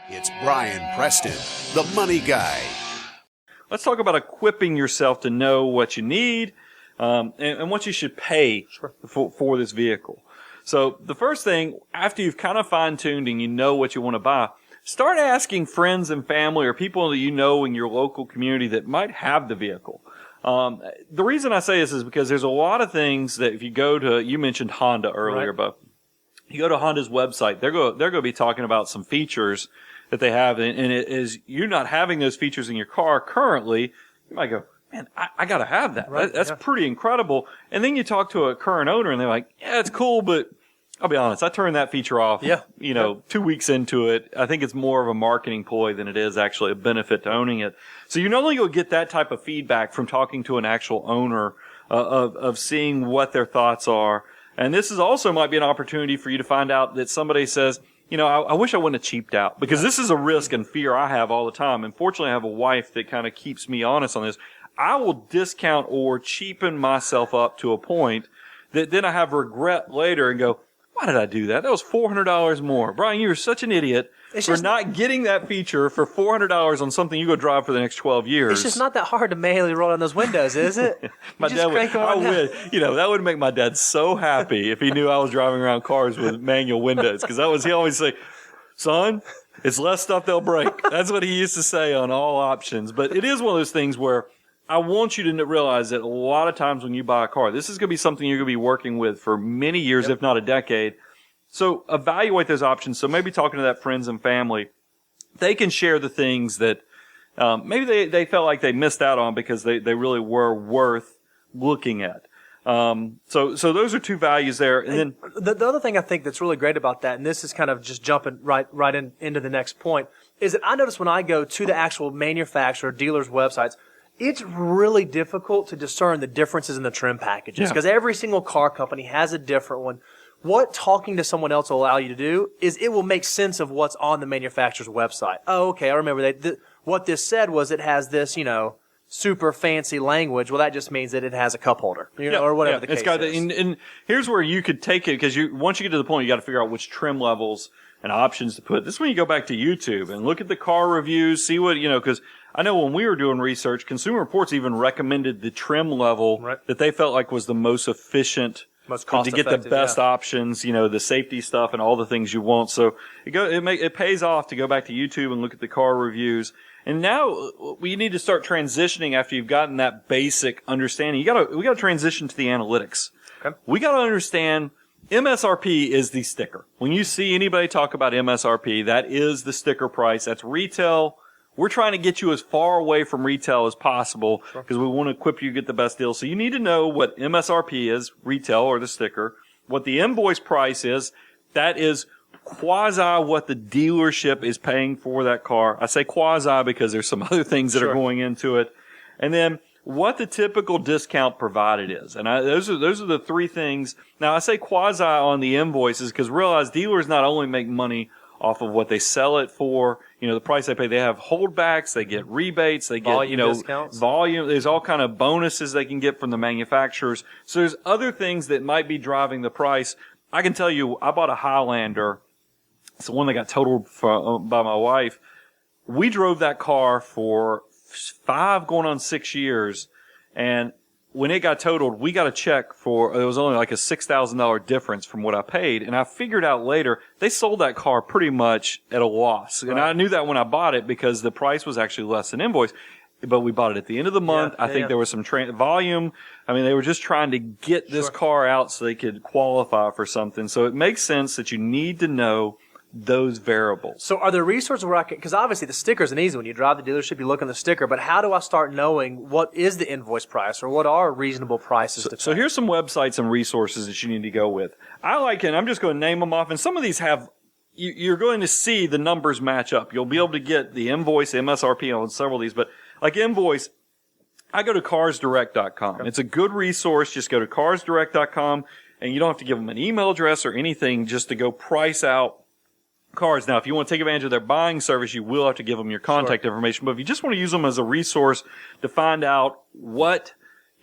It's Brian Preston, the Money Guy. Let's talk about equipping yourself to know what you need and what you should pay for this vehicle. So the first thing, after you've kind of fine-tuned and you know what you want to buy, start asking friends and family or people that you know in your local community that might have the vehicle. The reason I say this is because there's a lot of things that if you go to, you mentioned Honda earlier, but you go to Honda's website, they're going to be talking about some features that they have, and it is you're not having those features in your car currently. You might go, man, I got to have that. That's pretty incredible. And then you talk to a current owner, and they're like, yeah, it's cool, but I'll be honest, I turned that feature off. 2 weeks into it. I think it's more of a marketing ploy than it is actually a benefit to owning it. So you not only go get that type of feedback from talking to an actual owner of seeing what their thoughts are, and this is also might be an opportunity for you to find out that somebody says, I wish I wouldn't have cheaped out, because this is a risk and fear I have all the time. And fortunately, I have a wife that kind of keeps me honest on this. I will discount or cheapen myself up to a point that then I have regret later and go, why did I do that? That was $400 more. Brian, you were such an idiot for not getting that feature for $400 on something you go drive for the next 12 years. It's just not that hard to manually roll down those windows, is it? My dad would, that would make my dad so happy if he knew I was driving around cars with manual windows, because he always say, son, it's less stuff they'll break. That's what he used to say on all options. But it is one of those things where I want you to realize that a lot of times when you buy a car, this is going to be something you're going to be working with for many years, if not a decade. So evaluate those options. So maybe talking to that friends and family, they can share the things that maybe they felt like they missed out on because they really were worth looking at. So those are two values there. And then the other thing I think that's really great about that, and this is kind of just jumping right into the next point, is that I notice when I go to the actual manufacturer dealers' websites, it's really difficult to discern the differences in the trim packages because every single car company has a different one. What talking to someone else will allow you to do is it will make sense of what's on the manufacturer's website. Oh, okay, I remember what this said was it has this, super fancy language. Well, that just means that it has a cup holder, or whatever the case is. And here's where you could take it, because once you get to the point, you got to figure out which trim levels and options to put. This is when you go back to YouTube and look at the car reviews, see what, because I know when we were doing research, Consumer Reports even recommended the trim level that they felt like was the most efficient, most cost to get the best options, the safety stuff and all the things you want. So it pays off to go back to YouTube and look at the car reviews. And now we need to start transitioning after you've gotten that basic understanding. We got to transition to the analytics. Okay. We got to understand MSRP is the sticker. When you see anybody talk about MSRP, that is the sticker price. That's retail. We're trying to get you as far away from retail as possible because we want to equip you to get the best deal. So you need to know what MSRP is, retail or the sticker, what the invoice price is. That is quasi what the dealership is paying for that car. I say quasi because there's some other things that are going into it. And then what the typical discount provided is. And those are the three things. Now I say quasi on the invoices because realize dealers not only make money off of what they sell it for, the price they pay. They have holdbacks, they get rebates, they get, discounts. Volume. There's all kind of bonuses they can get from the manufacturers. So there's other things that might be driving the price. I can tell you, I bought a Highlander. It's the one that got totaled by my wife. We drove that car for 5 going on 6 years, and when it got totaled, we got a check it was only like a $6,000 difference from what I paid. And I figured out later, they sold that car pretty much at a loss. Right. And I knew that when I bought it because the price was actually less than invoice. But we bought it at the end of the month. I think there was some volume. I mean, they were just trying to get this car out so they could qualify for something. So it makes sense that you need to know those variables. So are there resources where because obviously the sticker is an easy one. You drive the dealership, you look on the sticker, but how do I start knowing what is the invoice price or what are reasonable prices to pay? So here's some websites and resources that you need to go with. I like it, and I'm just going to name them off, and some of these you're going to see the numbers match up. You'll be able to get the invoice, MSRP on several of these, but like invoice, I go to carsdirect.com. Okay. It's a good resource. Just go to carsdirect.com, and you don't have to give them an email address or anything just to go price out cars. Now, if you want to take advantage of their buying service, you will have to give them your contact information. But if you just want to use them as a resource to find out what,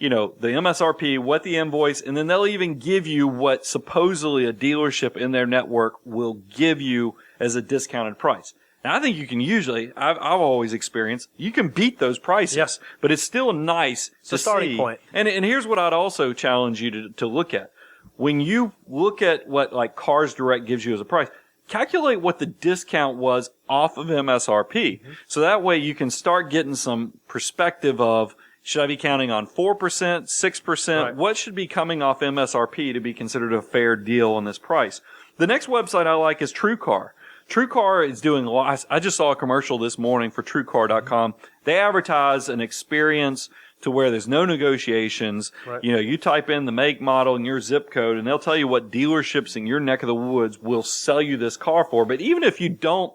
the MSRP, what the invoice, and then they'll even give you what supposedly a dealership in their network will give you as a discounted price. And I think you can usually, I've always experienced, you can beat those prices. Yes. But it's still nice to a starting see. point. And here's what I'd also challenge you to look at. When you look at what like Cars Direct gives you as a price, calculate what the discount was off of MSRP. Mm-hmm. So that way you can start getting some perspective of, should I be counting on 4%, 6%? Right. What should be coming off MSRP to be considered a fair deal on this price? The next website I like is TrueCar. TrueCar is doing lots. I just saw a commercial this morning for TrueCar.com. They advertise an experience to where there's no negotiations. Right. You know, you type in the make, model, and your zip code, and they'll tell you what dealerships in your neck of the woods will sell you this car for. But even if you don't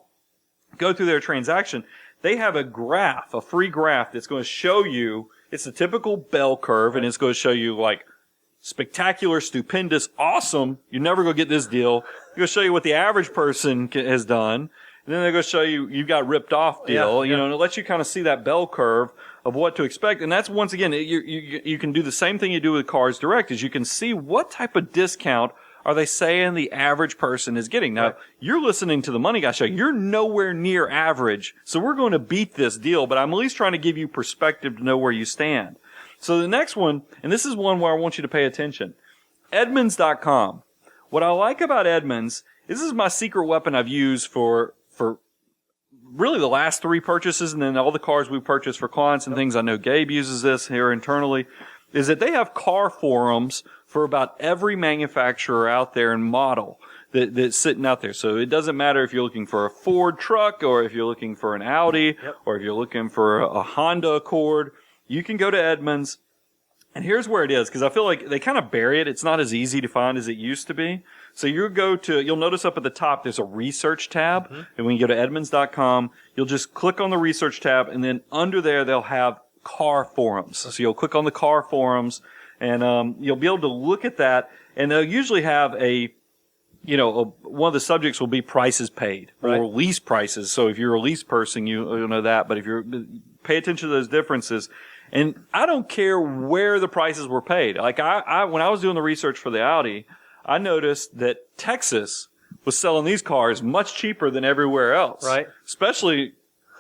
go through their transaction, they have a graph, a free graph that's going to show you, it's a typical bell curve, and it's going to show you like spectacular, stupendous, awesome. You're never going to get this deal. They're going to show you what the average person has done. And then they're going to show you, you got ripped off deal, you know, and it lets you kind of see that bell curve of what to expect. And that's, once again, you can do the same thing you do with Cars Direct, is you can see what type of discount are they saying the average person is getting. Now, you're listening to the Money Guy Show. You're nowhere near average. So we're going to beat this deal, but I'm at least trying to give you perspective to know where you stand. So the next one, and this is one where I want you to pay attention, Edmunds.com. What I like about Edmunds, this is my secret weapon I've used for really the last 3 purchases, and then all the cars we purchased for clients and things. I know Gabe uses this here internally, is that they have car forums for about every manufacturer out there and model that's sitting out there. So it doesn't matter if you're looking for a Ford truck, or if you're looking for an Audi, or if you're looking for a Honda Accord. You can go to Edmunds, and here's where it is, because I feel like they kind of bury it. It's not as easy to find as it used to be. So you'll notice up at the top there's a research tab, and when you go to Edmunds.com, you'll just click on the research tab, and then under there they'll have car forums. So you'll click on the car forums, and you'll be able to look at that, and they'll usually have one of the subjects will be prices paid, or lease prices. So if you're a lease person, you'll know that, but if pay attention to those differences. And I don't care where the prices were paid. Like when I was doing the research for the Audi, I noticed that Texas was selling these cars much cheaper than everywhere else. Right. Especially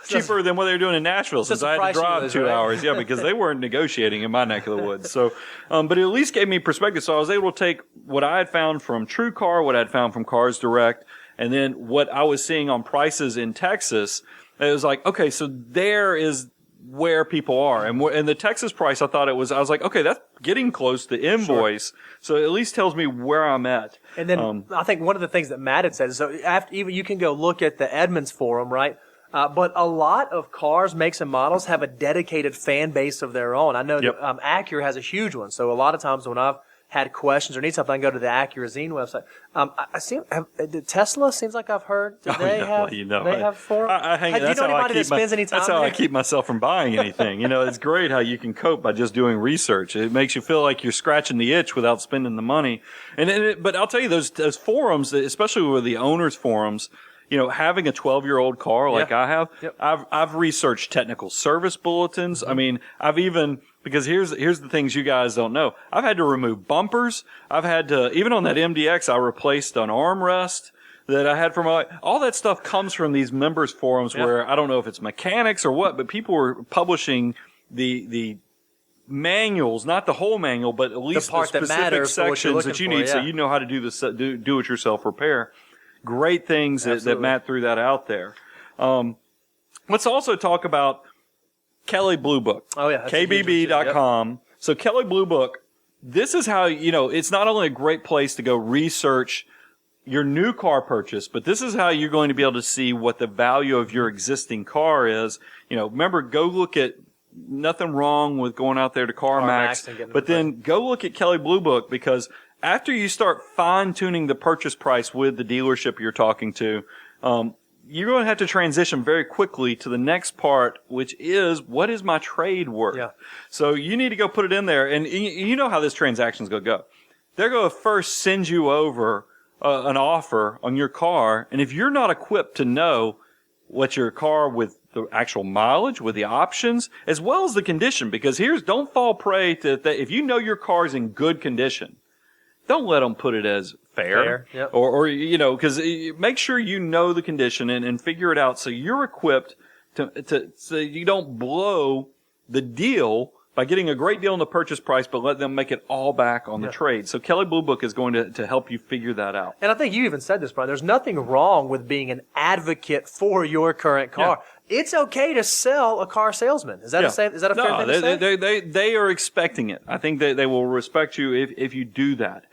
cheaper than what they were doing in Nashville, since I had to drive 2 hours. Yeah, because they weren't negotiating in my neck of the woods. So, but it at least gave me perspective. So I was able to take what I had found from TrueCar, what I had found from Cars Direct, and then what I was seeing on prices in Texas. It was like, okay, so there is where people are. And the Texas price, I was like, okay, that's getting close to invoice. Sure. So it at least tells me where I'm at. And then I think one of the things that Matt had said is, so even you can go look at the Edmunds forum, right? But a lot of cars, makes and models have a dedicated fan base of their own. I know that Acura has a huge one. So a lot of times when I've had questions or need something, I go to the Acura Zine website. Tesla seems like I've heard. Do they have forums? That's how I keep myself from buying anything. It's great how you can cope by just doing research. It makes you feel like you're scratching the itch without spending the money. But I'll tell you, those forums, especially with the owners forums, having a 12-year-old car like I have, I've researched technical service bulletins. I mean, because here's the things you guys don't know. I've had to remove bumpers. I've had to, even on that MDX, I replaced an armrest that I had all that stuff comes from these members forums where I don't know if it's mechanics or what, but people were publishing the manuals, not the whole manual, but at least the specific sections that you need, so you know how to do this, do it yourself repair. Great things that Matt threw that out there. Let's also talk about Kelley Blue Book. Oh, yeah. KBB.com. So Kelley Blue Book, this is how, it's not only a great place to go research your new car purchase, but this is how you're going to be able to see what the value of your existing car is. Remember, go look at, nothing wrong with going out there to CarMax, but then go look at Kelley Blue Book, because after you start fine-tuning the purchase price with the dealership you're talking to, you're going to have to transition very quickly to the next part, which is, what is my trade worth? Yeah. So you need to go put it in there, and you know how this transaction's going to go. They're going to first send you over an offer on your car, and if you're not equipped to know what your car with the actual mileage, with the options, as well as the condition, because don't fall prey to that. If you know your car's in good condition, don't let them put it as fair. Yep. Or you know, because make sure you know the condition and figure it out so you're equipped to so you don't blow the deal by getting a great deal on the purchase price, but let them make it all back on the trade. So Kelley Blue Book is going to help you figure that out. And I think you even said this, Brian. There's nothing wrong with being an advocate for your current car. It's okay to sell a car salesman. Is that a fair thing to say? They are expecting it. I think that they will respect you if you do that.